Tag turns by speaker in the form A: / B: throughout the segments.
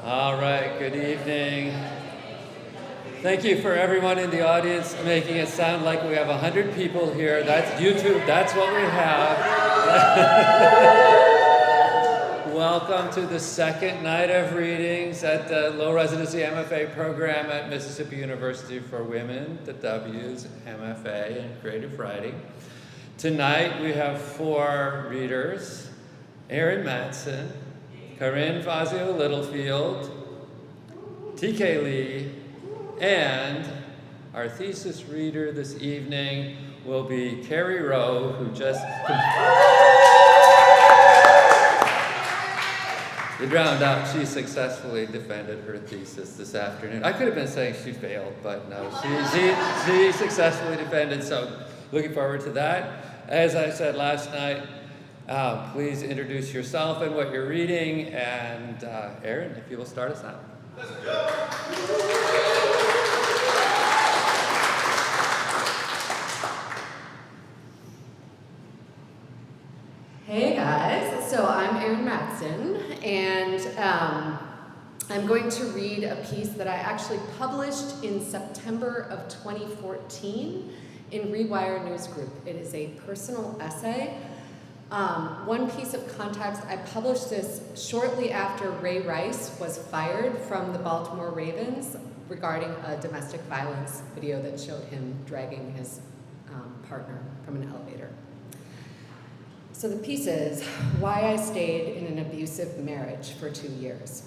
A: All right, good evening. Thank you for everyone in the audience making it sound like we have 100 people here. That's YouTube, that's what we have. Welcome to the second night of readings at the Low Residency MFA program at Mississippi University for Women, the W's, MFA, and Creative Writing. Tonight we have 4 readers: Erin, Matson, Karin, Fazio, Littlefield, TK Lee, and our thesis reader this evening will be Kerri Roe, who just you drowned out. She successfully defended her thesis this afternoon. I could have been saying she failed, but no, she successfully defended, so looking forward to that. As I said last night, please introduce yourself and what you're reading, and Erin, if you will start us out.
B: Let's go!
C: Hey guys, so I'm Erin Matson, and I'm going to read a piece that I actually published in September of 2014 in Rewire News Group. It is a personal essay. One piece of context, I published this shortly after Ray Rice was fired from the Baltimore Ravens regarding a domestic violence video that showed him dragging his partner from an elevator. So the piece is why I stayed in an abusive marriage for 2 years.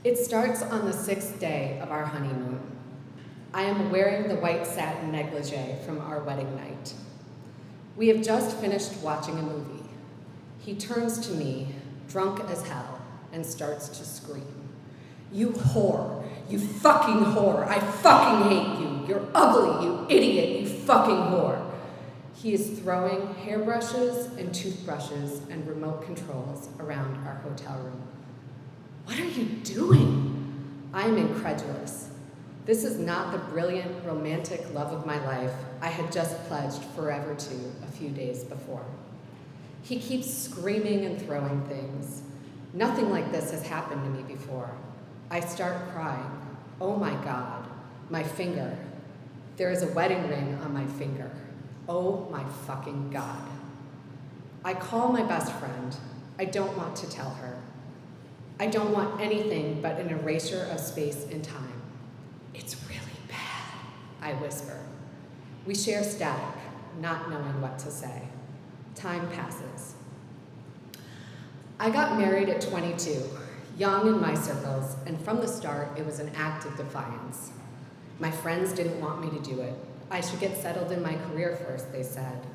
C: It starts on the 6th day of our honeymoon. I am wearing the white satin negligee from our wedding night. We have just finished watching a movie. He turns to me, drunk as hell, and starts to scream. You whore, you fucking whore, I fucking hate you. You're ugly, you idiot, you fucking whore. He is throwing hairbrushes and toothbrushes and remote controls around our hotel room. What are you doing? I am incredulous. This is not the brilliant, romantic love of my life I had just pledged forever to a few days before. He keeps screaming and throwing things. Nothing like this has happened to me before. I start crying. Oh my God, my finger. There is a wedding ring on my finger. Oh my fucking God. I call my best friend. I don't want to tell her. I don't want anything but an erasure of space and time. It's really bad, I whisper. We share static, not knowing what to say. Time passes. I got married at 22, young in my circles, and from the start, it was an act of defiance. My friends didn't want me to do it. I should get settled in my career first, they said.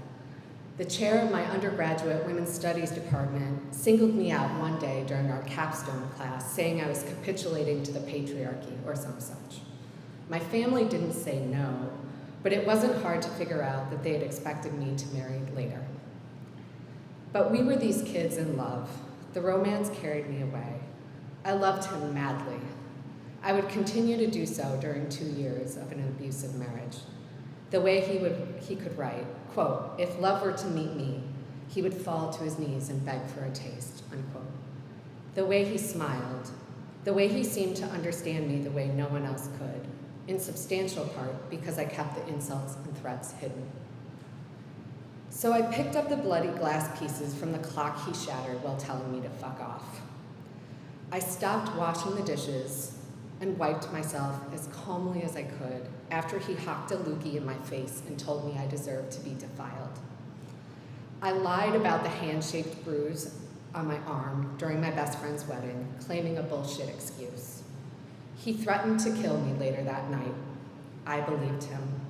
C: The chair of my undergraduate women's studies department singled me out one day during our capstone class, saying I was capitulating to the patriarchy or some such. My family didn't say no, but it wasn't hard to figure out that they had expected me to marry later. But we were these kids in love. The romance carried me away. I loved him madly. I would continue to do so during 2 years of an abusive marriage. The way he could write, quote, if love were to meet me, he would fall to his knees and beg for a taste, unquote. The way he smiled, the way he seemed to understand me the way no one else could, in substantial part because I kept the insults and threats hidden. So I picked up the bloody glass pieces from the clock he shattered while telling me to fuck off. I stopped washing the dishes and wiped myself as calmly as I could after he hocked a loogie in my face and told me I deserved to be defiled. I lied about the hand-shaped bruise on my arm during my best friend's wedding, claiming a bullshit excuse. He threatened to kill me later that night. I believed him.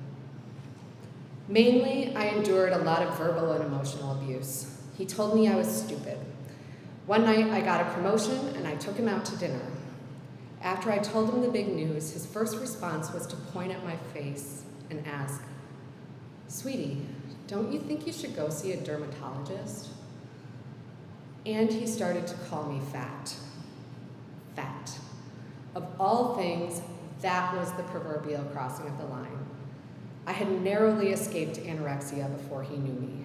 C: Mainly, I endured a lot of verbal and emotional abuse. He told me I was stupid. One night, I got a promotion and I took him out to dinner. After I told him the big news, his first response was to point at my face and ask, "Sweetie, don't you think you should go see a dermatologist?" And he started to call me fat. Fat. Of all things, that was the proverbial crossing of the line. I had narrowly escaped anorexia before he knew me.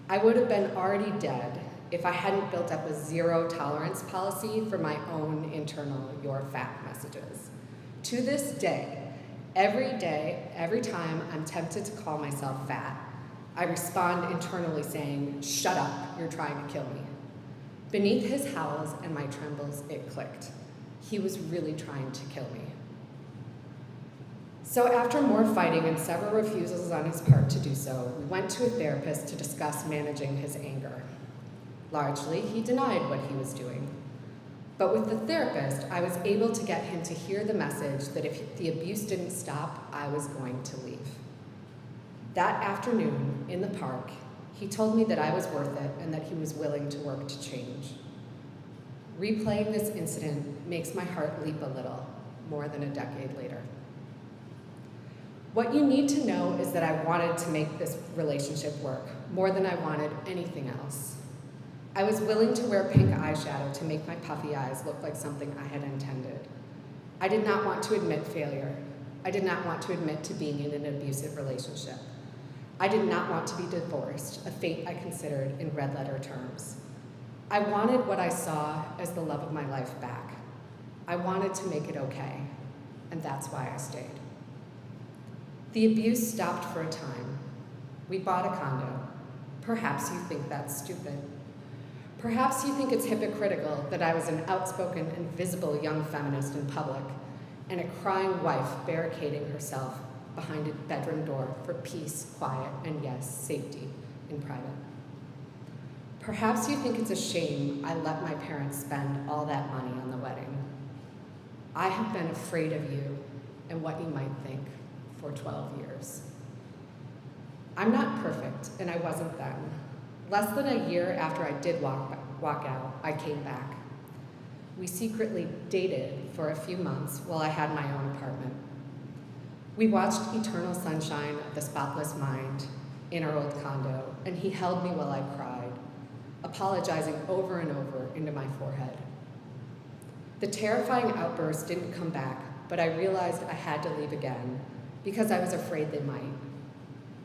C: I would have been already dead if I hadn't built up a zero tolerance policy for my own internal "you're fat" messages. To this day, every time I'm tempted to call myself fat, I respond internally saying, "Shut up, you're trying to kill me." Beneath his howls and my trembles, it clicked. He was really trying to kill me. So after more fighting and several refusals on his part to do so, we went to a therapist to discuss managing his anger. Largely, he denied what he was doing. But with the therapist, I was able to get him to hear the message that if the abuse didn't stop, I was going to leave. That afternoon, in the park, he told me that I was worth it and that he was willing to work to change. Replaying this incident makes my heart leap a little, more than a decade later. What you need to know is that I wanted to make this relationship work, more than I wanted anything else. I was willing to wear pink eyeshadow to make my puffy eyes look like something I had intended. I did not want to admit failure. I did not want to admit to being in an abusive relationship. I did not want to be divorced, a fate I considered in red letter terms. I wanted what I saw as the love of my life back. I wanted to make it okay, and that's why I stayed. The abuse stopped for a time. We bought a condo. Perhaps you think that's stupid. Perhaps you think it's hypocritical that I was an outspoken and visible young feminist in public and a crying wife barricading herself behind a bedroom door for peace, quiet, and yes, safety in private. Perhaps you think it's a shame I let my parents spend all that money on the wedding. I have been afraid of you and what you might think for 12 years. I'm not perfect, and I wasn't then. Less than a year after I did walk out, I came back. We secretly dated for a few months while I had my own apartment. We watched Eternal Sunshine of the Spotless Mind in our old condo, and he held me while I cried, apologizing over and over into my forehead. The terrifying outbursts didn't come back, but I realized I had to leave again because I was afraid they might.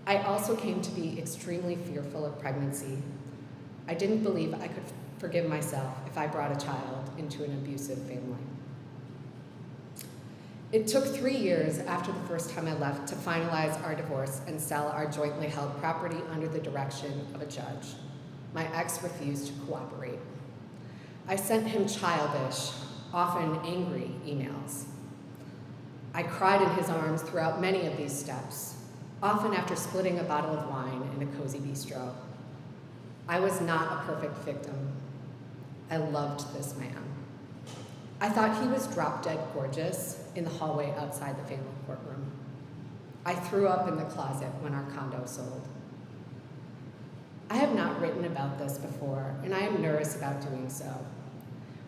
C: I also came to be extremely fearful of pregnancy. I didn't believe I could forgive myself if I brought a child into an abusive family. It took 3 years after the first time I left to finalize our divorce and sell our jointly held property under the direction of a judge. My ex refused to cooperate. I sent him childish, often angry emails. I cried in his arms throughout many of these steps, often after splitting a bottle of wine in a cozy bistro. I was not a perfect victim. I loved this man. I thought he was drop-dead gorgeous in the hallway outside the family courtroom. I threw up in the closet when our condo sold. I have not written about this before, and I am nervous about doing so.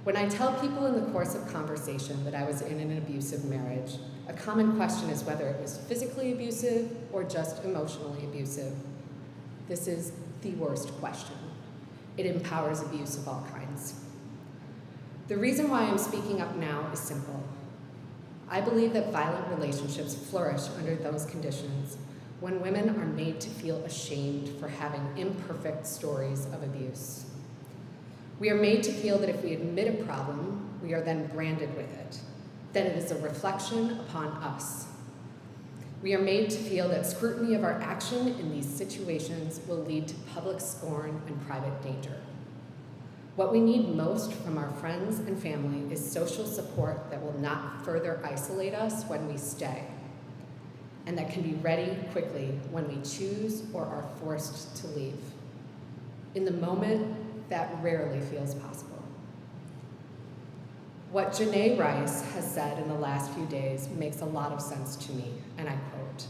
C: When I tell people in the course of conversation that I was in an abusive marriage, a common question is whether it was physically abusive or just emotionally abusive. This is the worst question. It empowers abuse of all kinds. The reason why I'm speaking up now is simple. I believe that violent relationships flourish under those conditions when women are made to feel ashamed for having imperfect stories of abuse. We are made to feel that if we admit a problem, we are then branded with it, that it is a reflection upon us. We are made to feel that scrutiny of our action in these situations will lead to public scorn and private danger. What we need most from our friends and family is social support that will not further isolate us when we stay, and that can be ready quickly when we choose or are forced to leave. In the moment, that rarely feels possible. What Janae Rice has said in the last few days makes a lot of sense to me, and I quote,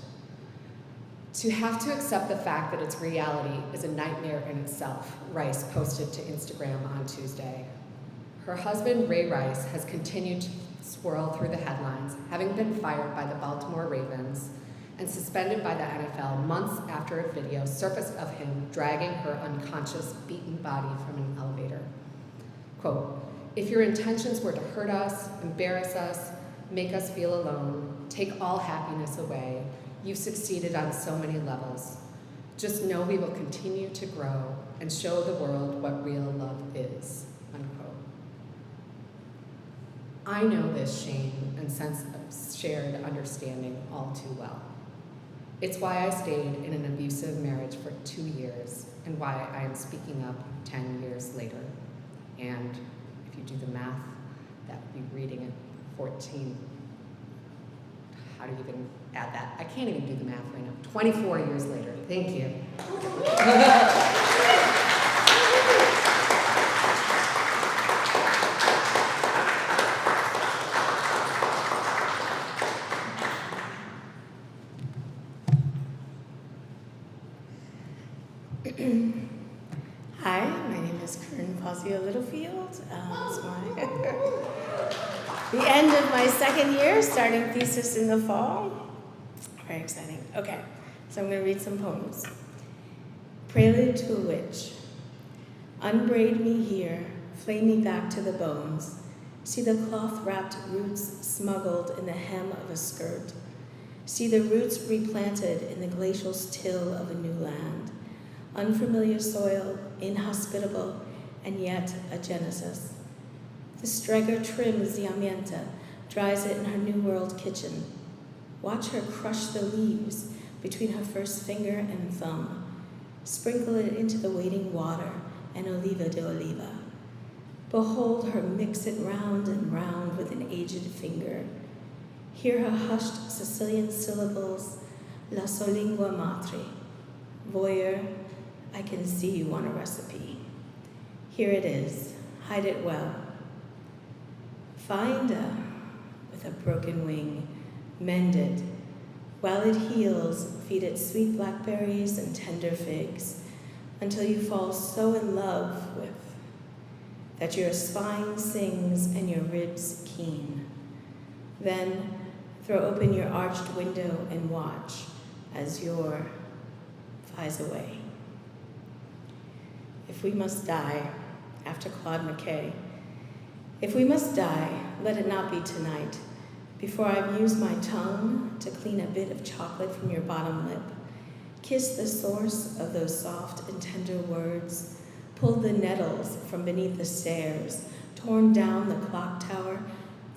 C: "To have to accept the fact that it's reality is a nightmare in itself," Rice posted to Instagram on Tuesday. Her husband, Ray Rice, has continued to swirl through the headlines, having been fired by the Baltimore Ravens and suspended by the NFL months after a video surfaced of him dragging her unconscious, beaten body from an elevator. Quote, "If your intentions were to hurt us, embarrass us, make us feel alone, take all happiness away, you've succeeded on so many levels. Just know we will continue to grow and show the world what real love is, unquote. I know this shame and sense of shared understanding all too well. It's why I stayed in an abusive marriage for 2 years and why I am speaking up 10 years later. And if you do the math, that would be reading it 14. How do you even add that? I can't even do the math right now. 24 years later. Thank you.
B: Hi, my name is Fazio, Littlefield. It's the end of my second year, starting thesis in the fall. Very exciting. Okay, so I'm going to read some poems. Prelude to a Witch. Unbraid me here, flay me back to the bones. See the cloth-wrapped roots smuggled in the hem of a skirt. See the roots replanted in the glacial till of a new land. Unfamiliar soil, inhospitable, and yet a genesis. The stregger trims the amienta, dries it in her New World kitchen. Watch her crush the leaves between her first finger and thumb. Sprinkle it into the waiting water and oliva de oliva. Behold her mix it round and round with an aged finger. Hear her hushed Sicilian syllables, la solingua matri. Voyeur, I can see you want a recipe. Here it is, hide it well. Find with a broken wing, mend it. While it heals, feed it sweet blackberries and tender figs, until you fall so in love with, that your spine sings and your ribs keen. Then throw open your arched window and watch as your flies away. If we must die, after Claude McKay, if we must die, let it not be tonight, before I've used my tongue to clean a bit of chocolate from your bottom lip, kissed the source of those soft and tender words, pulled the nettles from beneath the stairs, torn down the clock tower,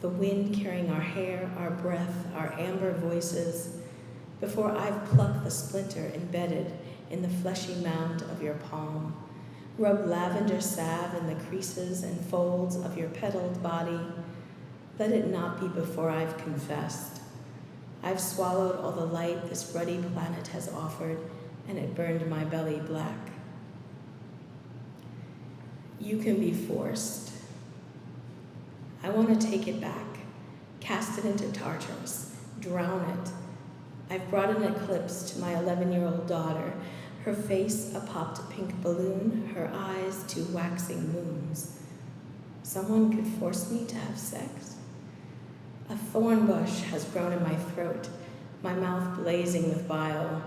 B: the wind carrying our hair, our breath, our amber voices, before I've plucked the splinter embedded in the fleshy mound of your palm, rub lavender salve in the creases and folds of your petaled body. Let it not be before I've confessed. I've swallowed all the light this ruddy planet has offered, and it burned my belly black. You can be forced. I want to take it back, cast it into Tartarus, drown it. I've brought an eclipse to my 11-year-old daughter, her face a popped pink balloon, her eyes two waxing moons. Someone could force me to have sex? A thorn bush has grown in my throat, my mouth blazing with bile.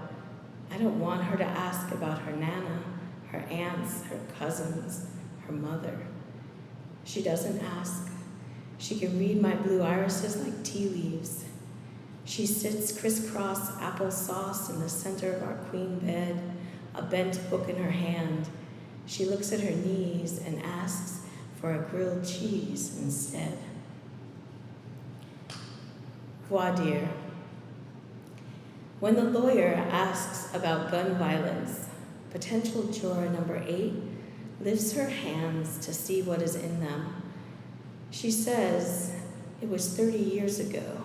B: I don't want her to ask about her nana, her aunts, her cousins, her mother. She doesn't ask. She can read my blue irises like tea leaves. She sits crisscross applesauce in the center of our queen bed, a bent book in her hand. She looks at her knees and asks for a grilled cheese instead. Voir dire. When the lawyer asks about gun violence, potential juror number 8 lifts her hands to see what is in them. She says, it was 30 years ago.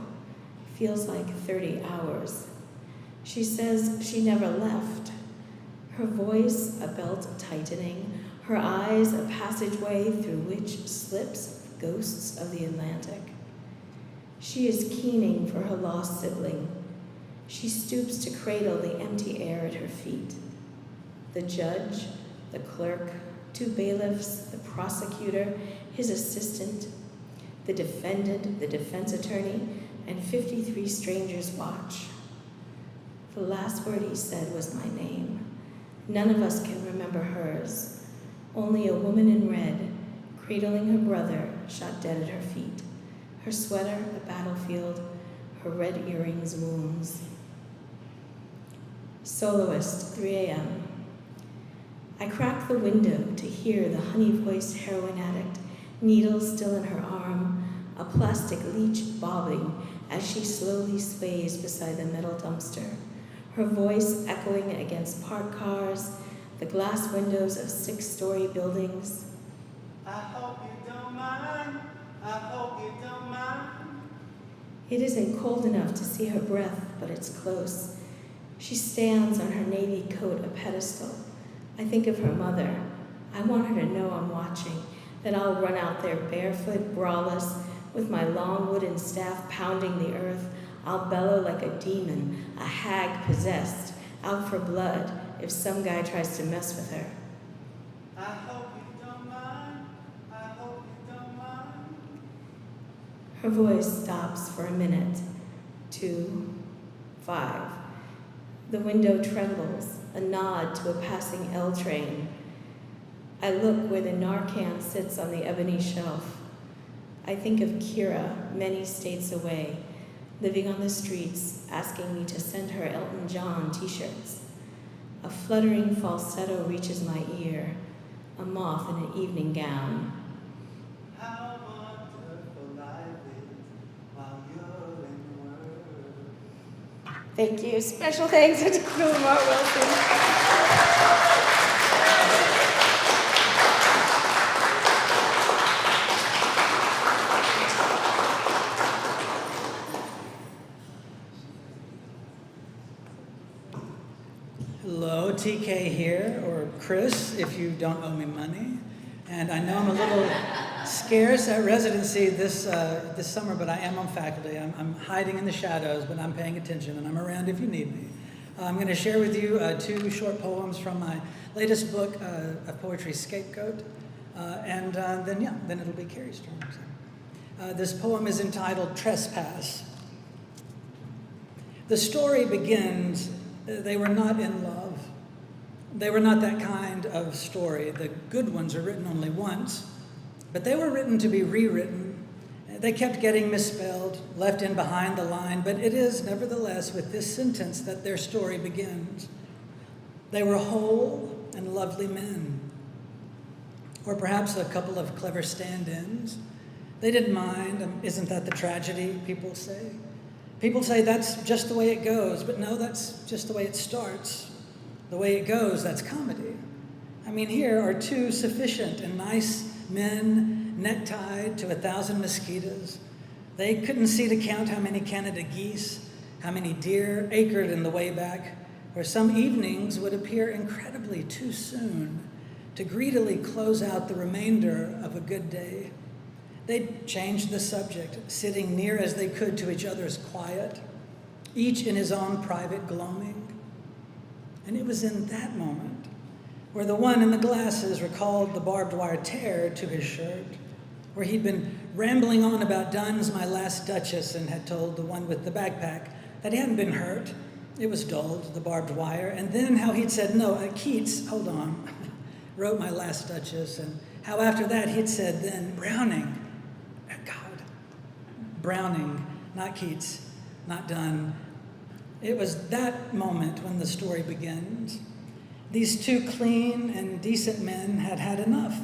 B: Feels like 30 hours. She says she never left. Her voice a belt tightening, her eyes a passageway through which slips ghosts of the Atlantic. She is keening for her lost sibling. She stoops to cradle the empty air at her feet. The judge, the clerk, 2 bailiffs, the prosecutor, his assistant, the defendant, the defense attorney, and 53 strangers watch. The last word he said was my name. None of us can remember hers. Only a woman in red, cradling her brother, shot dead at her feet. Her sweater, a battlefield, her red earrings, wounds. Soloist, 3 a.m. I crack the window to hear the honey-voiced heroin addict, needle still in her arm, a plastic leech bobbing as she slowly sways beside the metal dumpster, her voice echoing against parked cars, the glass windows of 6-story buildings.
D: I hope you don't mind, I hope you don't mind.
B: It isn't cold enough to see her breath, but it's close. She stands on her navy coat a pedestal. I think of her mother. I want her to know I'm watching, that I'll run out there barefoot, braless, with my long wooden staff pounding the earth. I'll bellow like a demon, a hag possessed, out for blood if some guy tries to mess with her.
D: I hope you don't mind, I hope you don't mind.
B: Her voice stops for a minute. 2, 5. The window trembles, a nod to a passing L train. I look where the Narcan sits on the ebony shelf. I think of Kira, many states away, living on the streets, asking me to send her Elton John t-shirts. A fluttering falsetto reaches my ear, a moth in an evening gown.
D: How wonderful life is while you're in the world.
B: Thank you. Special thanks to Lamar Wilson.
E: Hello, TK here, or Chris, if you don't owe me money. And I know I'm a little scarce at residency this summer, but I am on faculty. I'm hiding in the shadows, but I'm paying attention, and I'm around if you need me. I'm going to share with you 2 short poems from my latest book of poetry, Scapegoat, and then it'll be Kerri's turn. So. This poem is entitled Trespass. The story begins, they were not in love. They were not that kind of story. The good ones are written only once, but they were written to be rewritten. They kept getting misspelled, left in behind the line, but it is nevertheless with this sentence that their story begins. They were whole and lovely men, or perhaps a couple of clever stand-ins. They didn't mind. Isn't that the tragedy, people say? People say that's just the way it goes, but no, that's just the way it starts. The way it goes, that's comedy. I mean, here are 2 sufficient and nice men necktied to 1,000 mosquitoes. They couldn't see to count how many Canada geese, how many deer acred in the way back, where some evenings would appear incredibly too soon to greedily close out the remainder of a good day. They'd changed the subject, sitting near as they could to each other's quiet, each in his own private gloaming. And it was in that moment where the one in the glasses recalled the barbed wire tear to his shirt, where he'd been rambling on about Dunn's My Last Duchess and had told the one with the backpack that he hadn't been hurt. It was dulled, the barbed wire. And then how he'd said, no, Keats, hold on, wrote My Last Duchess. And how after that he'd said then, Browning, God, Browning, not Keats, not Donne. It was that moment when the story begins. These 2 clean and decent men had had enough.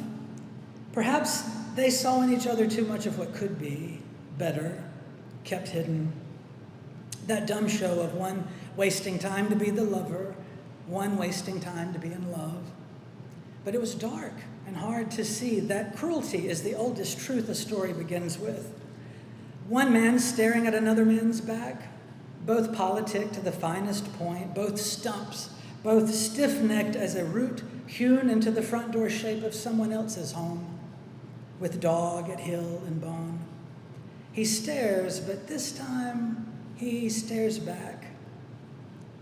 E: Perhaps they saw in each other too much of what could be better, kept hidden. That dumb show of one wasting time to be the lover, one wasting time to be in love. But it was dark and hard to see that cruelty is the oldest truth a story begins with. One man staring at another man's back, both politic to the finest point, both stumps, both stiff-necked as a root hewn into the front door shape of someone else's home, with dog at hill and bone. He stares, but this time he stares back.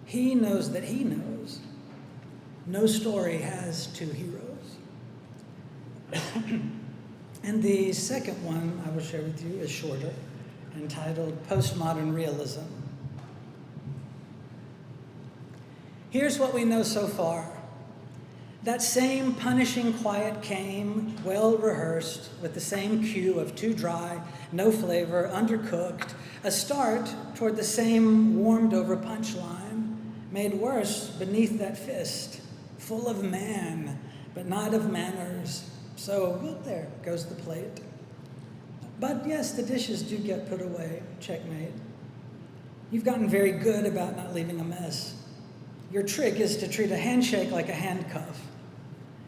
E: He knows that he knows. No story has 2 heroes. And the second one I will share with you is shorter, entitled Postmodern Realism. Here's what we know so far. That same punishing quiet came, well rehearsed, with the same cue of too dry, no flavor, undercooked, a start toward the same warmed over punchline, made worse beneath that fist, full of man, but not of manners. So, well, there goes the plate. But yes, the dishes do get put away. Checkmate. You've gotten very good about not leaving a mess. Your trick is to treat a handshake like a handcuff.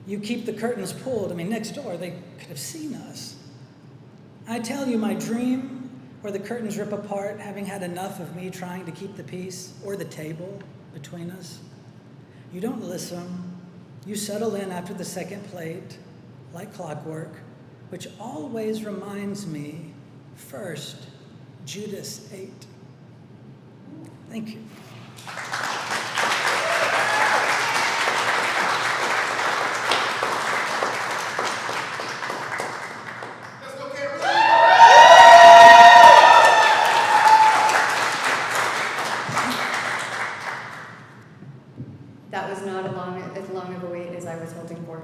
E: You keep the curtains pulled. Next door, they could have seen us. I tell you my dream, where the curtains rip apart, having had enough of me trying to keep the peace, or the table between us. You don't listen. You settle in after the second plate, like clockwork, which always reminds me, first, Judas ate. Thank you.
D: Let's go, Kerri Roe.
C: That was not as long of a wait as I was hoping for.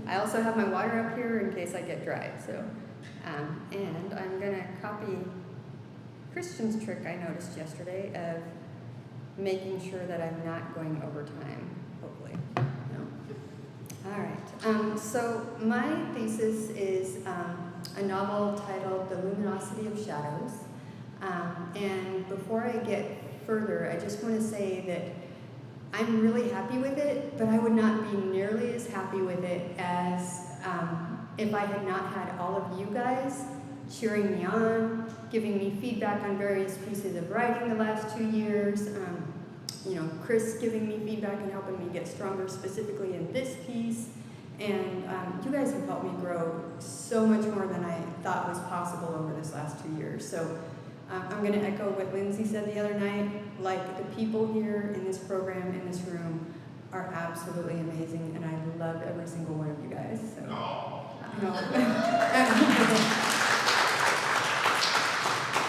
C: I also have my water up here in case I get dry. So, and I'm gonna copy Christian's trick I noticed yesterday of making sure that I'm not going over time. Hopefully, no. All right. So my thesis is a novel titled "The Luminosity of Shadows." And before I get further, I just want to say that I'm really happy with it, but I would not be nearly as happy with it as if I had not had all of you guys cheering me on, giving me feedback on various pieces of writing the last 2 years, Chris giving me feedback and helping me get stronger specifically in this piece, and you guys have helped me grow so much more than I thought was possible over this last 2 years. So I'm going to echo what Lindsay said the other night. Like, the people here in this program, in this room, are absolutely amazing, and I love every single one of you guys. So,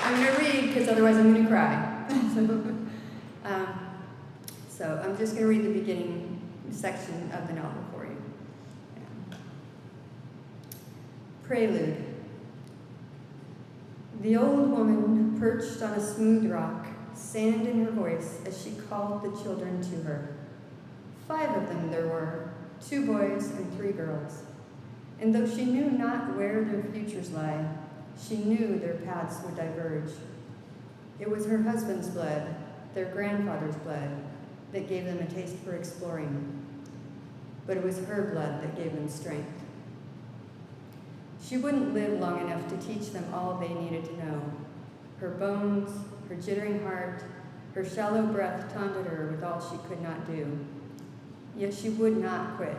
C: I'm going to read, because otherwise I'm going to cry. So I'm just going to read the beginning section of the novel for you. Prelude. The old woman perched on a smooth rock, sand in her voice as she called the children to her. 5 of them there were, 2 boys and 3 girls. And though she knew not where their futures lie, she knew their paths would diverge. It was her husband's blood, their grandfather's blood, that gave them a taste for exploring. But it was her blood that gave them strength. She wouldn't live long enough to teach them all they needed to know. Her bones, her jittering heart, her shallow breath taunted her with all she could not do. Yet she would not quit,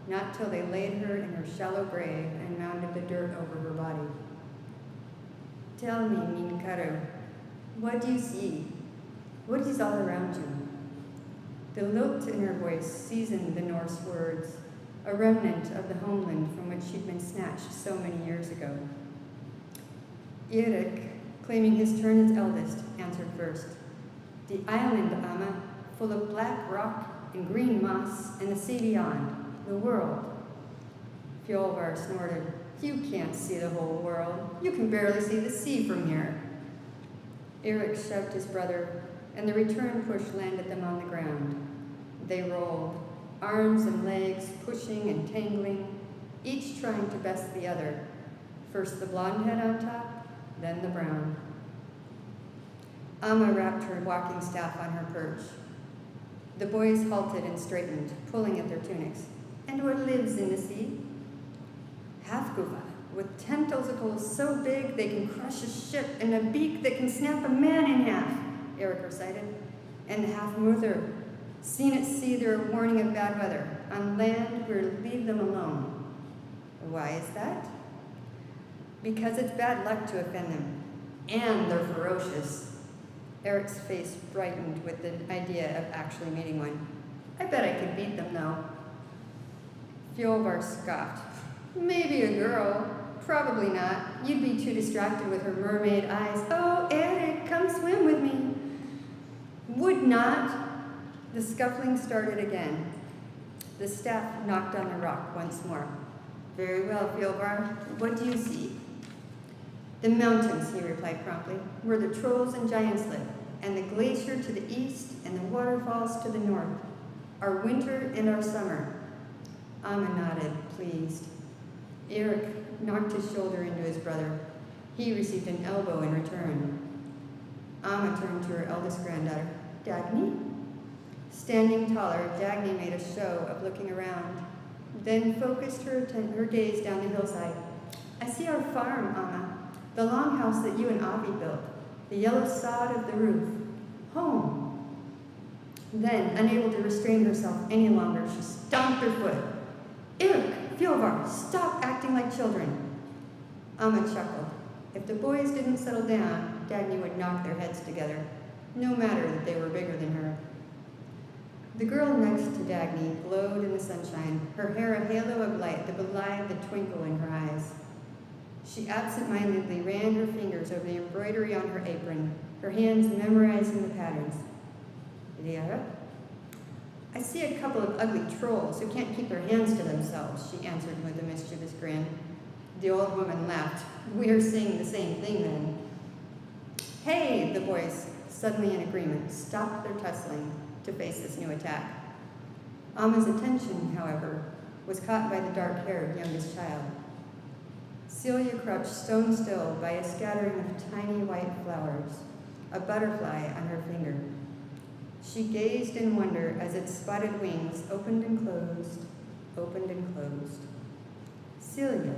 C: not till they laid her in her shallow grave and mounded the dirt over her body. Tell me, Minkaru, what do you see? What is all around you? The lilt in her voice seasoned the Norse words, a remnant of the homeland from which she'd been snatched so many years ago. Erik, claiming his turn as eldest, answered first. The island, Amma, full of black rock and green moss and the sea beyond, the world. Fjolvar snorted. You can't see the whole world. You can barely see the sea from here. Erik shoved his brother, and the return push landed them on the ground. They rolled, arms and legs pushing and tangling, each trying to best the other. First the blonde head on top, then the brown. Amma wrapped her walking staff on her perch. The boys halted and straightened, pulling at their tunics. And what lives in the sea? Halfguva, with tentacles so big they can crush a ship, and a beak that can snap a man in half, Erik recited. And Halfmuther, seen at sea they're a warning of bad weather. On land, we're leave them alone. Why is that? Because it's bad luck to offend them. And they're ferocious. Eric's face brightened with the idea of actually meeting one. I bet I could beat them, though. Fjolvar scoffed. Maybe a girl. Probably not. You'd be too distracted with her mermaid eyes. Oh, Erik, come swim with me. Would not. The scuffling started again. The staff knocked on the rock once more. Very well, Fjolvar. What do you see? The mountains, he replied promptly, where the trolls and giants live.
F: and the glacier to the east, and the waterfalls to the north, our winter and our summer. Amma nodded, pleased. Eric knocked his shoulder into his brother. He received an elbow in return. Amma turned to her eldest granddaughter, Dagny. Standing taller, Dagny made a show of looking around, then focused her gaze down the hillside. I see our farm, Amma, the longhouse that you and Avi built, the yellow sod of the roof. Home. Then, unable to restrain herself any longer, she stomped her foot. Eric, Fjolvar, stop acting like children. Amma chuckled. If the boys didn't settle down, Dagny would knock their heads together, no matter that they were bigger than her. The girl next to Dagny glowed in the sunshine, her hair a halo of light that belied the twinkle in her eyes. She absent-mindedly ran her fingers over the embroidery on her apron, her hands memorizing the patterns. Liara? I see a couple of ugly trolls who can't keep their hands to themselves, she answered with a mischievous grin. The old woman laughed. We're seeing the same thing then. Hey, the boys, suddenly in agreement, stopped their tussling to face this new attack. Amma's attention, however, was caught by the dark-haired youngest child. Celia crouched stone still by a scattering of tiny white flowers, a butterfly on her finger. She gazed in wonder as its spotted wings opened and closed, opened and closed. Celia,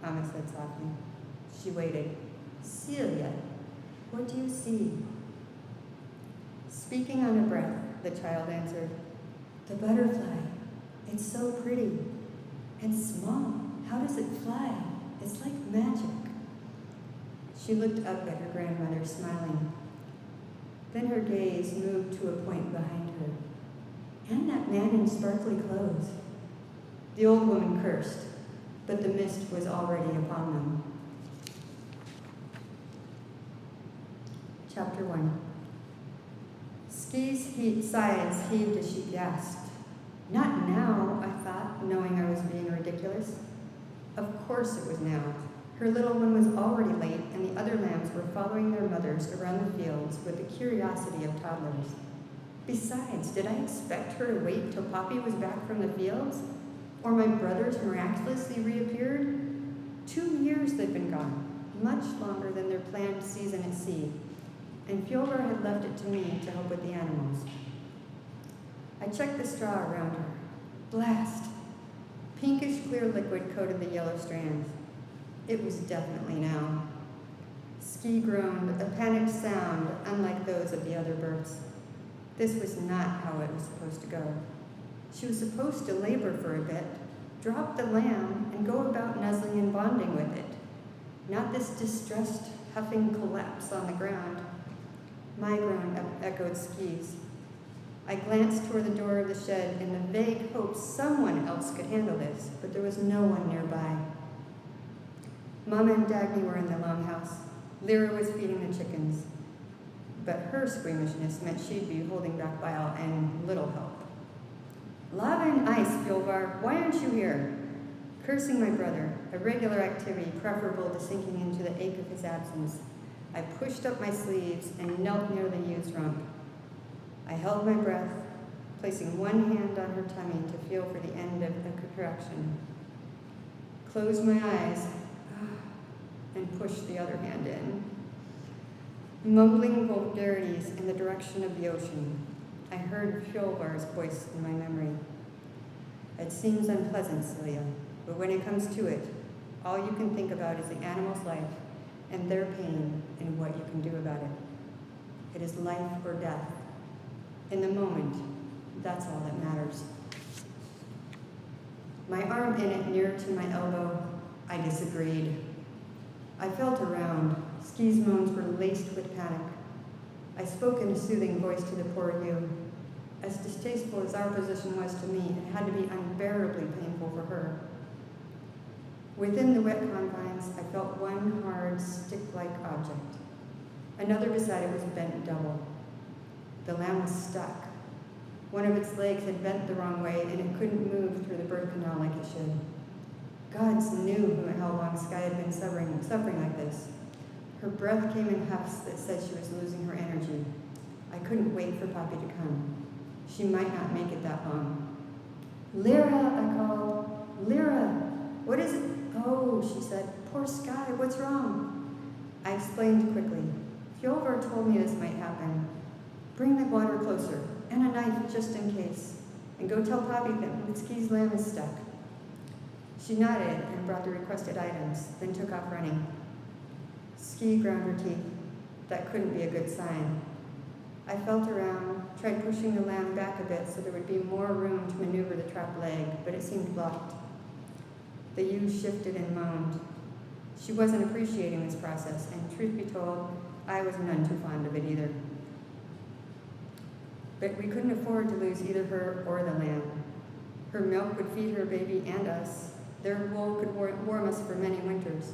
F: Amma said softly. She waited. Celia, what do you see? Speaking on a breath, the child answered, the butterfly. It's so pretty and small. How does it fly? It's like magic. She looked up at her grandmother, smiling. Then her gaze moved to a point behind her. And that man in sparkly clothes. The old woman cursed, but the mist was already upon them. Chapter 1. Ski's sides heaved as she gasped. Not now, I thought, knowing I was being ridiculous. Of course it was now. Her little one was already late, and the other lambs were following their mothers around the fields with the curiosity of toddlers. Besides, did I expect her to wait till Poppy was back from the fields? Or my brothers miraculously reappeared? 2 years they'd been gone, much longer than their planned season at sea, and Fjolvar had left it to me to help with the animals. I checked the straw around her. Blast! Pinkish clear liquid coated the yellow strands. It was definitely now. Ski groaned, a panicked sound unlike those of the other births. This was not how it was supposed to go. She was supposed to labor for a bit, drop the lamb, and go about nuzzling and bonding with it. Not this distressed, huffing collapse on the ground. My groan echoed Ski's. I glanced toward the door of the shed in the vague hope someone else could handle this, but there was no one nearby. Mama and Dagny were in the longhouse. Lyra was feeding the chickens. But her squeamishness meant she'd be holding back bile and little help. Lava and ice, Fjolvar, why aren't you here? Cursing my brother, a regular activity preferable to sinking into the ache of his absence, I pushed up my sleeves and knelt near the ewe's rump. I held my breath, placing one hand on her tummy to feel for the end of the contraction. Closed my eyes and pushed the other hand in. Mumbling vulgarities in the direction of the ocean, I heard Fjolvar's voice in my memory. It seems unpleasant, Celia, but when it comes to it, all you can think about is the animal's life and their pain and what you can do about it. It is life or death. In the moment, that's all that matters. My arm in it near to my elbow, I disagreed. I felt around. Ski's moans were laced with panic. I spoke in a soothing voice to the poor ewe. As distasteful as our position was to me, it had to be unbearably painful for her. Within the wet confines, I felt one hard, stick-like object. Another beside it was bent double. The lamb was stuck. One of its legs had bent the wrong way, and it couldn't move through the birth canal like it should. Gods knew how long Sky had been suffering like this. Her breath came in huffs that said she was losing her energy. I couldn't wait for Poppy to come. She might not make it that long. Lyra, I called. Lyra, what is it? Oh, she said, poor Sky, what's wrong? I explained quickly. Fjolvar told me this might happen. Bring the water closer, and a knife just in case. And go tell Poppy that Mitski's lamb is stuck. She nodded and brought the requested items, then took off running. Ski ground her teeth. That couldn't be a good sign. I felt around, tried pushing the lamb back a bit so there would be more room to maneuver the trapped leg, but it seemed blocked. The ewe shifted and moaned. She wasn't appreciating this process, and truth be told, I was none too fond of it either. But we couldn't afford to lose either her or the lamb. Her milk would feed her baby and us. Their wool could warm us for many winters.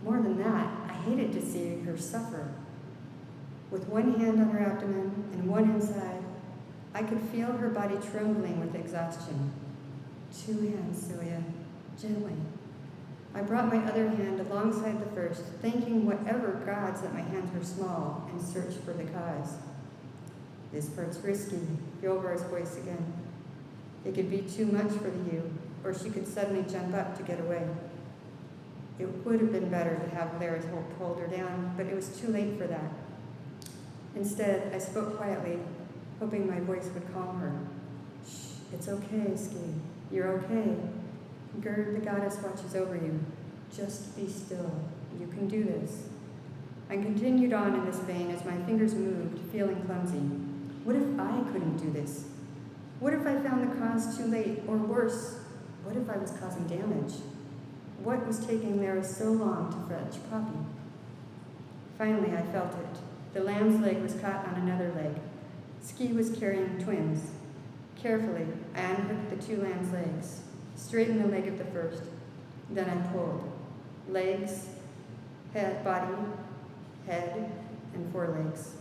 F: More than that, I hated to see her suffer. With one hand on her abdomen and one inside, I could feel her body trembling with exhaustion. 2 hands, Celia, gently. I brought my other hand alongside the first, thanking whatever gods that my hands were small, and searched for the cause. This part's risky, Fjolvar's voice again. It could be too much for the ewe, or she could suddenly jump up to get away. It would have been better to have Lyra's hold her down, but it was too late for that. Instead, I spoke quietly, hoping my voice would calm her. Shh, it's okay, Ski. You're okay. Gerd, the goddess, watches over you. Just be still. You can do this. I continued on in this vein as my fingers moved, feeling clumsy. What if I couldn't do this? What if I found the cause too late, or worse, what if I was causing damage? What was taking Lyra so long to fetch Poppy? Finally, I felt it. The lamb's leg was caught on another leg. Ski was carrying twins. Carefully, I unhooked the 2 lamb's legs, straightened the leg of the first. Then I pulled. Legs, head, body, head, and forelegs.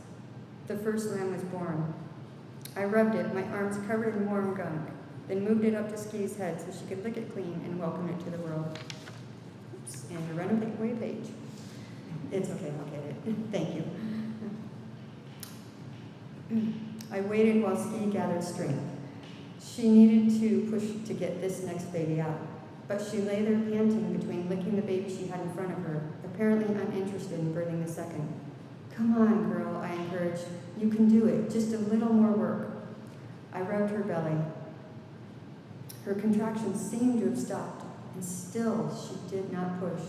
F: The first lamb was born. I rubbed it, my arms covered in warm gunk, then moved it up to Ski's head so she could lick it clean and welcome it to the world. Oops, and a runaway page. It's okay, I'll get it. Thank you. I waited while Ski gathered strength. She needed to push to get this next baby out, but she lay there panting between licking the baby she had in front of her, apparently uninterested in birthing the second. Come on, girl, I encouraged. You can do it, just a little more work. I rubbed her belly. Her contractions seemed to have stopped, and still she did not push.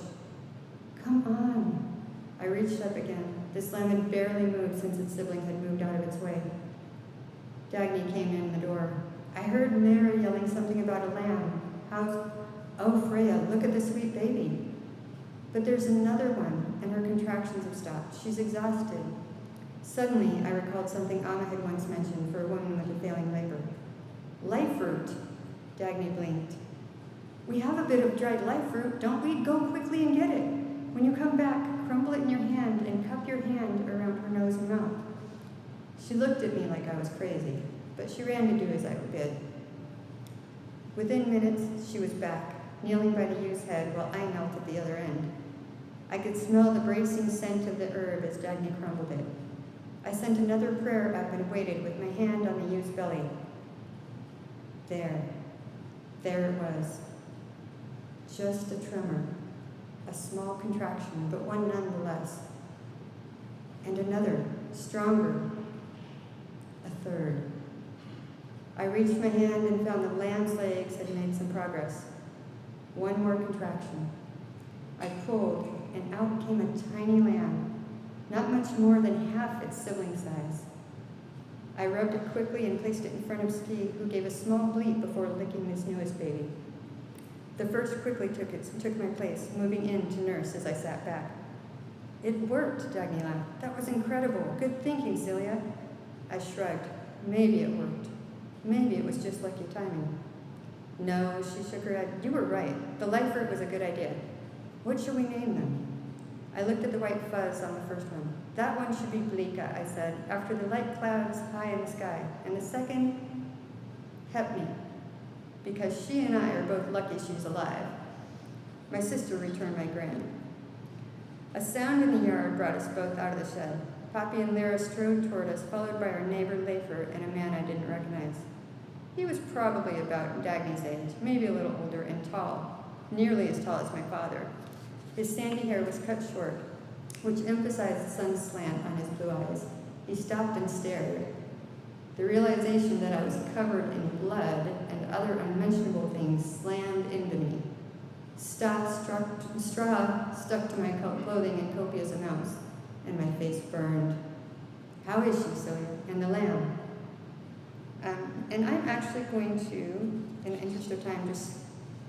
F: Come on. I reached up again. This lamb had barely moved since its sibling had moved out of its way. Dagny came in the door. I heard Mary yelling something about a lamb. Oh, Freya, look at the sweet baby. But there's another one, and her contractions have stopped. She's exhausted. Suddenly, I recalled something Amma had once mentioned for a woman with a failing labor. Life fruit. Dagny blinked. We have a bit of dried life fruit, don't we? Go quickly and get it. When you come back, crumble it in your hand and cup your hand around her nose and mouth. She looked at me like I was crazy, but she ran to do as I bid. Within minutes, she was back, kneeling by the ewe's head while I knelt at the other end. I could smell the bracing scent of the herb as Dagny crumbled it. I sent another prayer up and waited with my hand on the ewe's belly. There it was. Just a tremor, a small contraction, but one nonetheless. And another, stronger, a third. I reached my hand and found the lamb's legs had made some progress. One more contraction. I pulled, and out came a tiny lamb, not much more than half its sibling size. I rubbed it quickly and placed it in front of Ski, who gave a small bleat before licking this newest baby. The first quickly took my place, moving in to nurse as I sat back. It worked, Dagny laughed. That was incredible. Good thinking, Celia. I shrugged. Maybe it worked. Maybe it was just lucky timing. No, she shook her head. You were right. The life fruit was a good idea. What shall we name them? I looked at the white fuzz on the first one. That one should be Blika, I said, after the light clouds high in the sky. And the second, Hepney, because she and I are both lucky she's alive. My sister returned my grin. A sound in the yard brought us both out of the shed. Poppy and Lyra strode toward us, followed by our neighbor Lafer and a man I didn't recognize. He was probably about Dagny's age, maybe a little older, and tall, nearly as tall as my father. His sandy hair was cut short, which emphasized the sun's slant on his blue eyes. He stopped and stared. The realization that I was covered in blood and other unmentionable things slammed into me. Straw stuck to my clothing in copious amounts, and my face burned. How is she, Sawyer? And the lamb? And I'm actually going to, in the interest of time, just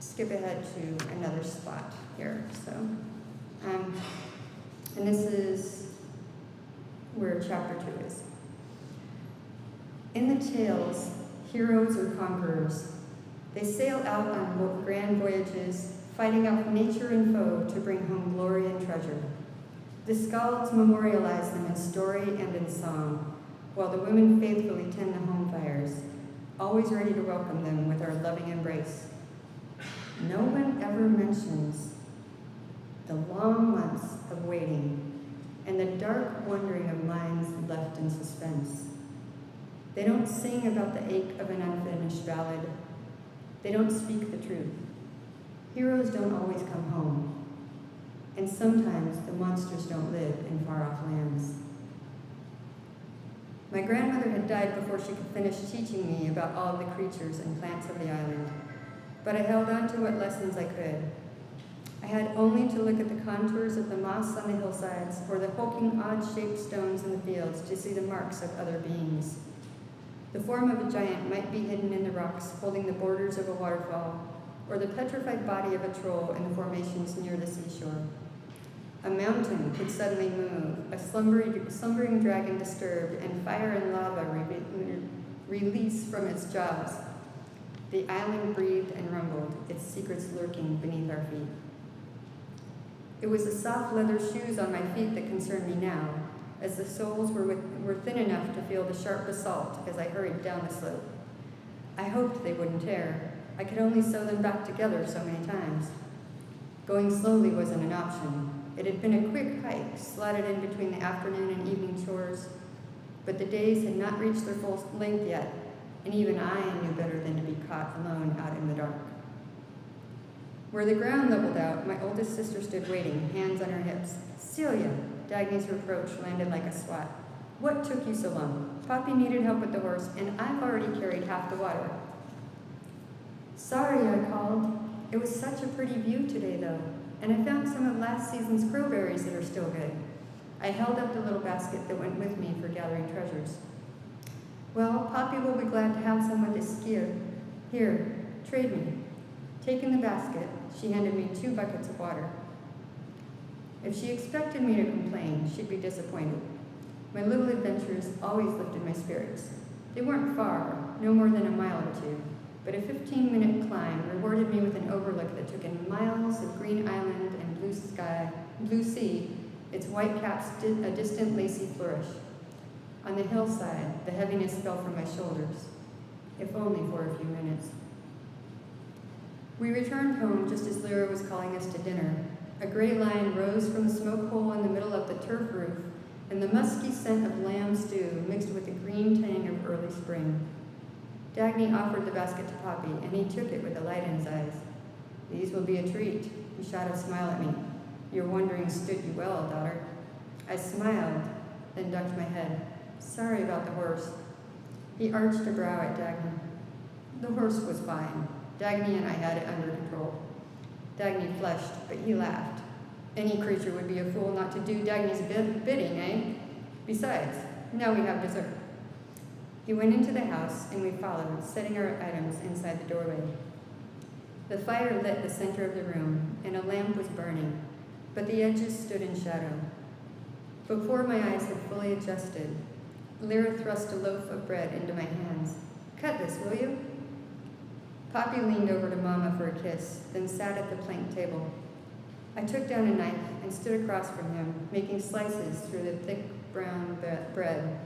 F: skip ahead to another spot here. So, and this is where chapter 2 is. In the tales, heroes or conquerors, they sail out on grand voyages, fighting off nature and foe to bring home glory and treasure. The skalds memorialize them in story and in song, while the women faithfully tend the home fires, always ready to welcome them with our loving embrace. No one ever mentions the long months of waiting and the dark wondering of minds left in suspense. They don't sing about the ache of an unfinished ballad. They don't speak the truth. Heroes don't always come home, and sometimes the monsters don't live in far-off lands. My grandmother had died before she could finish teaching me about all of the creatures and plants of the island, but I held on to what lessons I could. I had only to look at the contours of the moss on the hillsides or the hulking, odd-shaped stones in the fields to see the marks of other beings. The form of a giant might be hidden in the rocks holding the borders of a waterfall, or the petrified body of a troll in the formations near the seashore. A mountain could suddenly move, a slumbering dragon disturbed, and fire and lava release from its jaws. The island breathed and rumbled, its secrets lurking beneath our feet. It was the soft leather shoes on my feet that concerned me now, as the soles were thin enough to feel the sharp basalt as I hurried down the slope. I hoped they wouldn't tear. I could only sew them back together so many times. Going slowly wasn't an option. It had been a quick hike, slotted in between the afternoon and evening chores, but the days had not reached their full length yet, and even I knew better than to be caught alone out in the dark. Where the ground leveled out, my oldest sister stood waiting, hands on her hips. Celia, Dagny's reproach landed like a swat. What took you so long? Poppy needed help with the horse, and I've already carried half the water. Sorry, I called. It was such a pretty view today, though, and I found some of last season's crowberries that are still good. I held up the little basket that went with me for gathering treasures. Well, Poppy will be glad to have some with this skier. Here, trade me. Taking the basket, she handed me 2 buckets of water. If she expected me to complain, she'd be disappointed. My little adventures always lifted my spirits. They weren't far, no more than a mile or 2, but a 15-minute climb rewarded me with an overlook that took in miles of green island and blue sea, its white caps a distant lacy flourish. On the hillside, the heaviness fell from my shoulders, if only for a few minutes. We returned home just as Lyra was calling us to dinner. A gray line rose from the smoke hole in the middle of the turf roof, and the musky scent of lamb stew mixed with the green tang of early spring. Dagny offered the basket to Poppy, and he took it with a light in his eyes. These will be a treat. He shot a smile at me. Your wondering stood you well, daughter. I smiled, then ducked my head. Sorry about the horse. He arched a brow at Dagny. The horse was fine. Dagny and I had it under control. Dagny flushed, but he laughed. Any creature would be a fool not to do Dagny's bidding, eh? Besides, now we have dessert. He went into the house, and we followed, setting our items inside the doorway. The fire lit the center of the room, and a lamp was burning, but the edges stood in shadow. Before my eyes had fully adjusted, Lyra thrust a loaf of bread into my hands. Cut this, will you? Poppy leaned over to Mama for a kiss, then sat at the plank table. I took down a knife and stood across from him, making slices through the thick brown bread.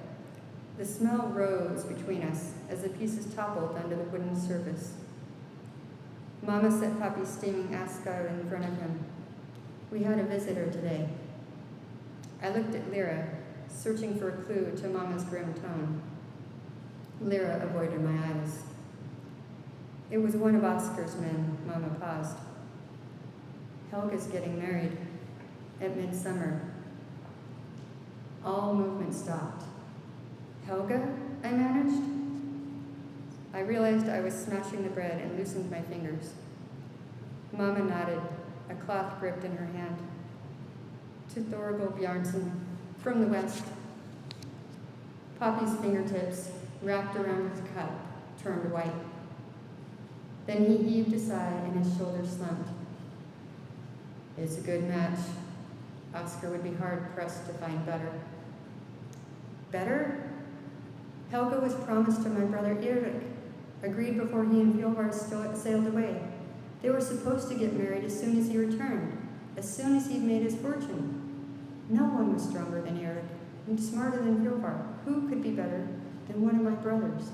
F: The smell rose between us as the pieces toppled under the wooden surface. Mama set Poppy's steaming ascot in front of him. We had a visitor today. I looked at Lyra, searching for a clue to Mama's grim tone. Lyra avoided my eyes. It was one of Oscar's men, Mama paused. Helga's getting married at midsummer. All movement stopped. Helga? I managed. I realized I was smashing the bread and loosened my fingers. Mama nodded, a cloth gripped in her hand. To Thorvald Bjarnson, from the west. Poppy's fingertips, wrapped around his cup, turned white. Then he heaved a sigh and his shoulders slumped. It's a good match. Oscar would be hard-pressed to find better. Better? Helga was promised to my brother Erik, agreed before he and Fjolvar sailed away. They were supposed to get married as soon as he returned, as soon as he'd made his fortune. No one was stronger than Erik, and smarter than Fjolvar. Who could be better than one of my brothers?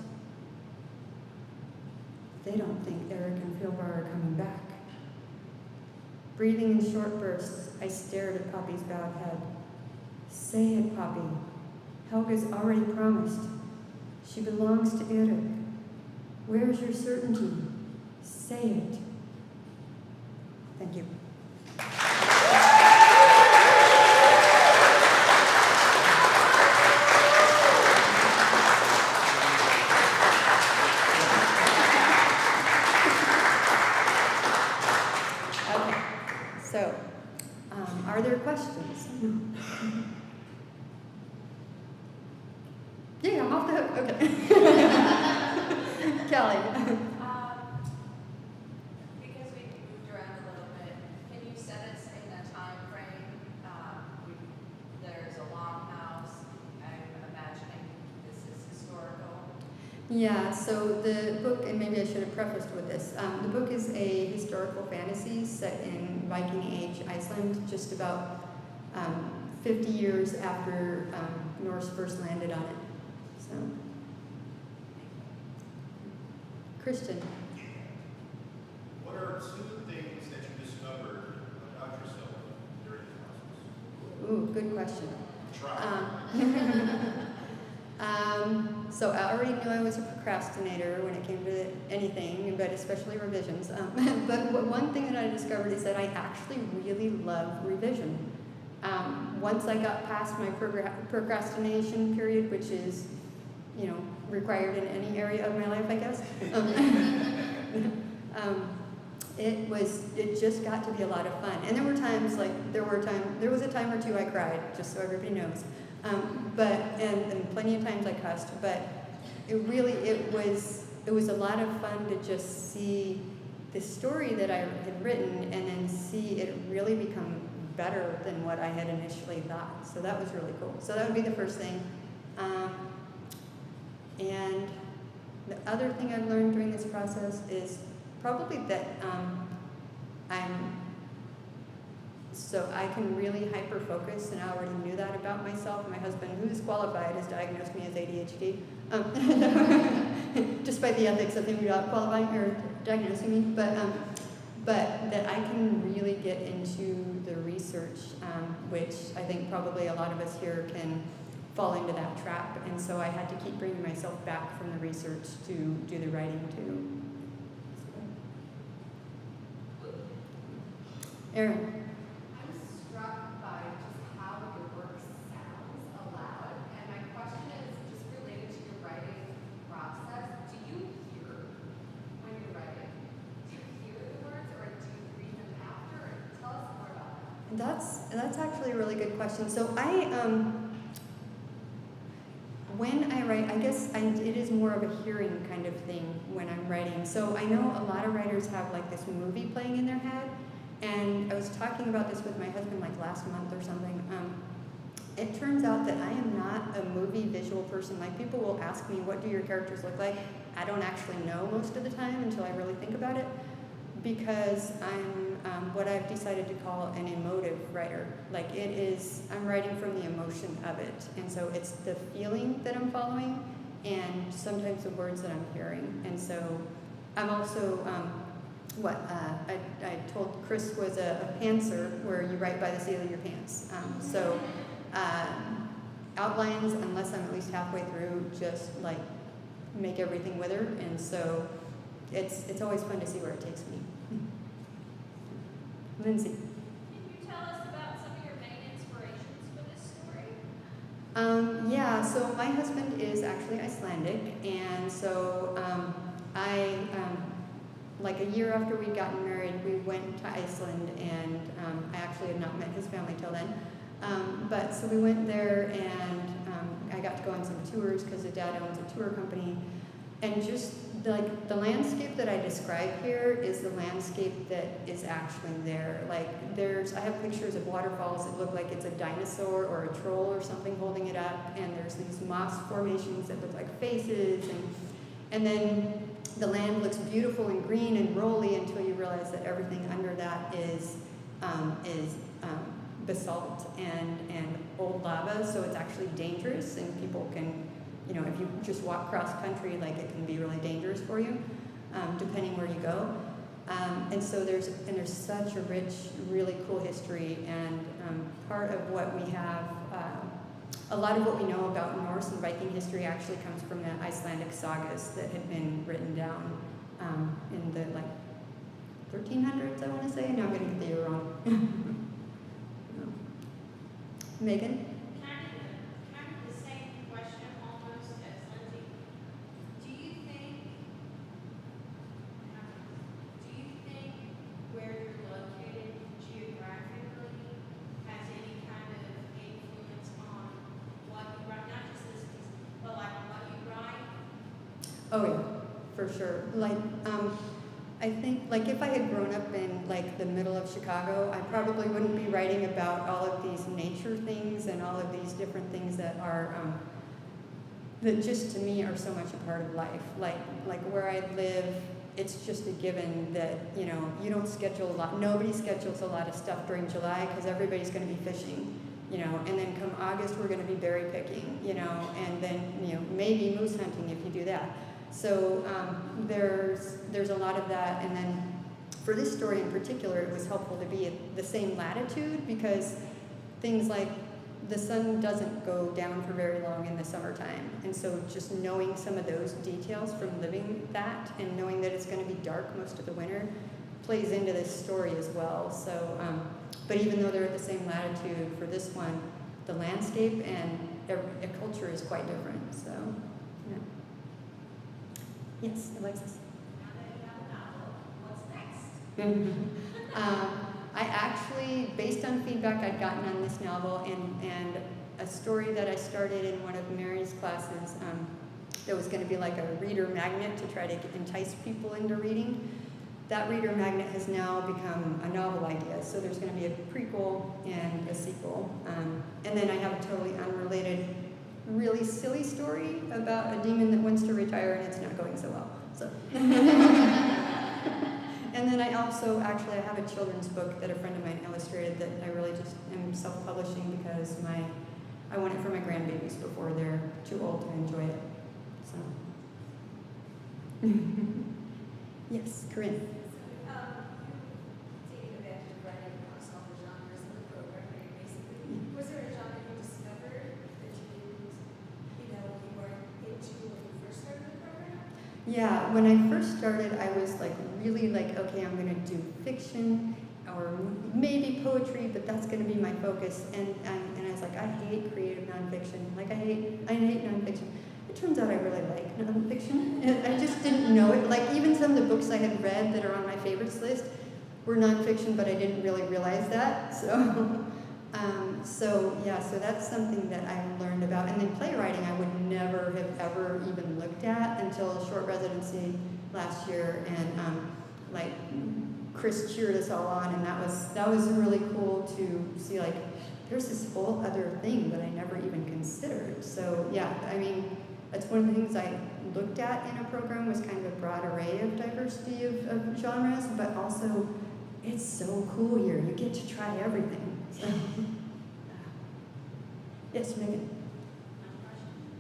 F: They don't think Erik and Fjolvar are coming back. Breathing in short bursts, I stared at Poppy's bowed head. Say it, Poppy. Helga's already promised. She belongs to Erik. Where's your certainty? Say it. Thank you. Okay, so, are there questions? Yeah, I'm off the hook. Okay. Kelly.
G: Because we moved around a little bit, can you set us in a time frame? There's a longhouse. I'm imagining this is historical.
F: Yeah, so the book, and maybe I should have prefaced with this, the book is a historical fantasy set in Viking Age Iceland, just about 50 years after Norse first landed on it. So, Christian.
H: What are two things that you discovered about yourself during the process?
F: Ooh, good question.
H: Try.
F: So I already knew I was a procrastinator when it came to anything, but especially revisions. But one thing that I discovered is that I actually really love revision. Once I got past my procrastination period, which is, required in any area of my life, I guess. It just got to be a lot of fun. And there was a time or two I cried, just so everybody knows. And plenty of times I cussed, but it was a lot of fun to just see the story that I had written and then see it really become better than what I had initially thought. So that was really cool. So that would be the first thing. And the other thing I've learned during this process is probably that I can really hyper-focus, and I already knew that about myself. My husband, who's qualified, has diagnosed me as ADHD, despite the ethics of him not qualifying or diagnosing me, but that I can really get into the research, which I think probably a lot of us here can fall into that trap, and so I had to keep bringing myself back from the research to do the writing too. Erin.
G: I'm struck by just how your work sounds aloud, and my question is just related to your writing process. Do you hear when you're writing? Do you hear the words, or do you read them after? Or tell us more about that.
F: That's actually a really good question. So when I write, I guess it is more of a hearing kind of thing when I'm writing. So I know a lot of writers have like this movie playing in their head, and I was talking about this with my husband like last month or something. It turns out that I am not a movie visual person. Like, people will ask me, what do your characters look like? I don't actually know most of the time until I really think about it, because I'm what I've decided to call an emotive writer. Like, I'm writing from the emotion of it. And so it's the feeling that I'm following and sometimes the words that I'm hearing. And so I'm also, I told Chris was a pantser, where you write by the seat of your pants. outlines, unless I'm at least halfway through, just like make everything wither, and so it's always fun to see where it takes me. Lindsay.
G: Can you tell us about some of your main inspirations for this story?
F: Yeah, so my husband is actually Icelandic, and so like a year after we'd gotten married, we went to Iceland, and I actually had not met his family till then. But so we went there, and I got to go on some tours because his dad owns a tour company. And just like the landscape that I describe here is the landscape that is actually there. Like I have pictures of waterfalls that look like it's a dinosaur or a troll or something holding it up, and there's these moss formations that look like faces, and then the land looks beautiful and green and rolly until you realize that everything under that is basalt and old lava, so it's actually dangerous, and people can, if you just walk cross country, like it can be really dangerous for you, depending where you go. And so there's such a rich, really cool history, and part of what we have, a lot of what we know about Norse and Viking history actually comes from the Icelandic sagas that had been written down in the 1300s, I want to say. Now I'm going to get the year wrong. Megan?
G: Kind of the same question almost as Lindsay. Do you think where you're located geographically has any kind of influence on what you write? Not just this piece, but like what you write?
F: Oh yeah, for sure. I think, if I had grown up in, the middle of Chicago, I probably wouldn't be writing about all of these nature things and all of these different things that are, that just to me are so much a part of life. Like where I live, it's just a given that, you don't schedule a lot, nobody schedules a lot of stuff during July because everybody's going to be fishing, and then come August, we're going to be berry picking, and then, maybe moose hunting if you do that. So there's a lot of that, and then for this story in particular, it was helpful to be at the same latitude because things like the sun doesn't go down for very long in the summertime, and so just knowing some of those details from living that and knowing that it's going to be dark most of the winter plays into this story as well. So, but even though they're at the same latitude for this one, the landscape and a culture is quite different. So, yeah. Yes, Alexis.
G: Now that you have a novel, what's next?
F: I actually, based on feedback I'd gotten on this novel and a story that I started in one of Mary's classes that was going to be like a reader magnet to try to entice people into reading, that reader magnet has now become a novel idea. So there's going to be a prequel and a sequel. And then I have a totally unrelated, really silly story about a demon that wants to retire and it's not going so well. So. And then I also I have a children's book that a friend of mine illustrated that I really just am self-publishing because I want it for my grandbabies before they're too old to enjoy it. So. Yes, Karin.
G: Taking advantage of writing across all the genres in the program, basically. Was there a genre you discovered that you weren't into when you first started the program?
F: Yeah, when I first started, I was really okay, I'm going to do fiction or maybe poetry, but that's going to be my focus. And I was like, I hate creative nonfiction. I hate nonfiction. It turns out I really like nonfiction. I just didn't know it. Even some of the books I had read that are on my favorites list were nonfiction, but I didn't really realize that. So that's something that I learned about. And then playwriting I would never have ever even looked at until a short residency last year, and Chris cheered us all on, and that was really cool to see there's this whole other thing that I never even considered. So yeah, that's one of the things I looked at in a program was kind of a broad array of diversity of genres, but also it's so cool here. You get to try everything. So. Yes, Megan.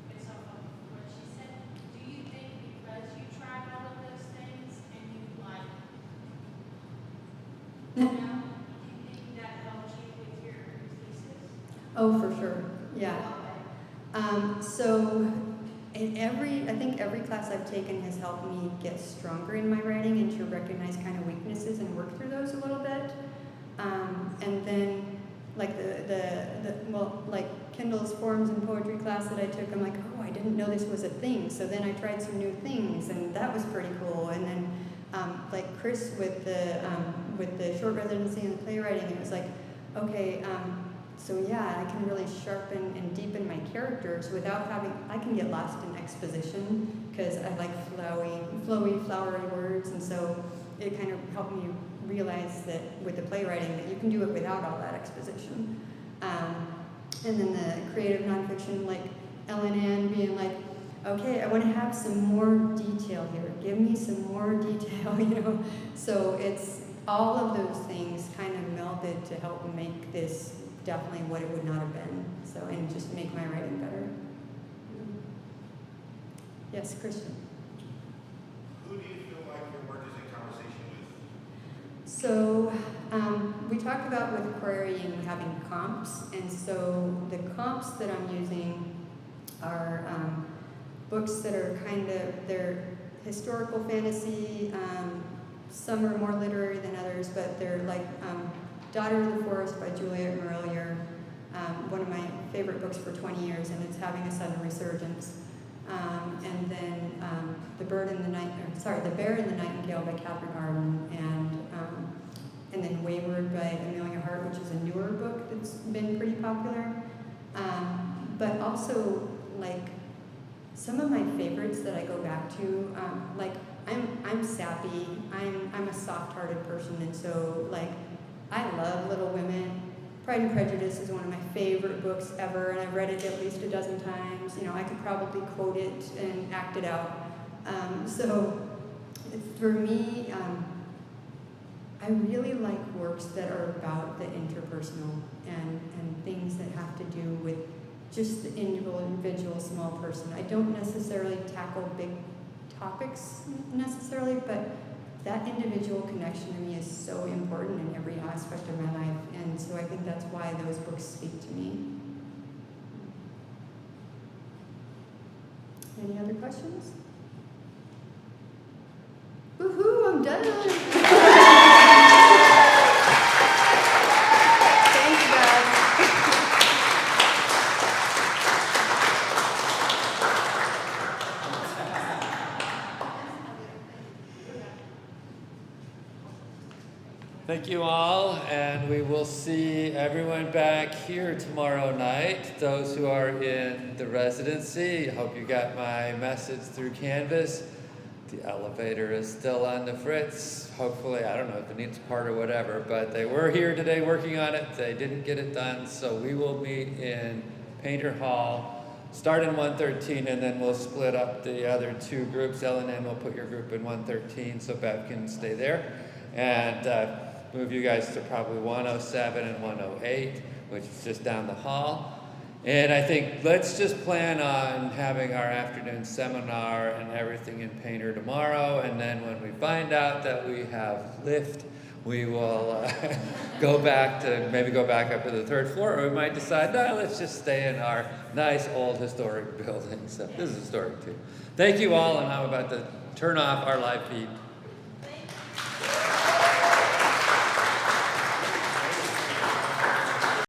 G: Based off of what she said, do you think because you tried all of those things and you do you think that helped you with your thesis?
F: Oh, for sure. Yeah. So I think every class I've taken has helped me get stronger in my writing and to recognize kind of weaknesses and work through those a little bit. And then like like Kendall's forms and poetry class that I took, I'm like, oh, I didn't know this was a thing. So then I tried some new things, and that was pretty cool. And then like Chris with the short residency and the playwriting, it was like, okay, so yeah, I can really sharpen and deepen my characters without I can get lost in exposition because I like flowery words, and so it kind of helped me realize that with the playwriting that you can do it without all that exposition. And then the creative nonfiction, like Ellen Ann being like, okay, I want to have some more detail here. Give me some more detail, you know. So it's all of those things kind of melded to help make this definitely what it would not have been. So, and just make my writing better. Yes, Christian.
H: Who do you feel like your work is in conversation with?
F: So we talked about with querying having comps, and so the comps that I'm using are books that are they're historical fantasy, some are more literary than others, but they're like Daughter of the Forest by Juliet Marillier, one of my favorite books for 20 years, and it's having a sudden resurgence. And then The Bear and the Nightingale by Catherine Arden, and then Wayward by Amelia Hart, which is a newer book that's been pretty popular. But also, like, some of my favorites that I go back to, like, I'm sappy, I'm a soft-hearted person, and so, like, I love Little Women. Pride and Prejudice is one of my favorite books ever, and I've read it at least a dozen times. You know, I could probably quote it and act it out. So for me, I really like works that are about the interpersonal and things that have to do with just the individual small person. I don't necessarily tackle big topics necessarily, but that individual connection to me is so important in every aspect of my life, and so I think that's why those books speak to me. Any other questions? Woohoo, I'm done! Thank you, guys.
A: Thank you all, and we will see everyone back here tomorrow night. Those who are in the residency, I hope you got my message through Canvas. The elevator is still on the fritz. Hopefully, I don't know if it needs part or whatever, but they were here today working on it. They didn't get it done, so we will meet in Painter Hall, start in 113, and then we'll split up the other two groups. Ellen Ann will put your group in 113 so Bev can stay there. And move you guys to probably 107 and 108, which is just down the hall. And I think let's just plan on having our afternoon seminar and everything in Painter tomorrow, and then when we find out that we have lift, we will go back up to the third floor, or we might decide, no, let's just stay in our nice old historic building. So this is historic too. Thank you all, and I'm about to turn off our live feed.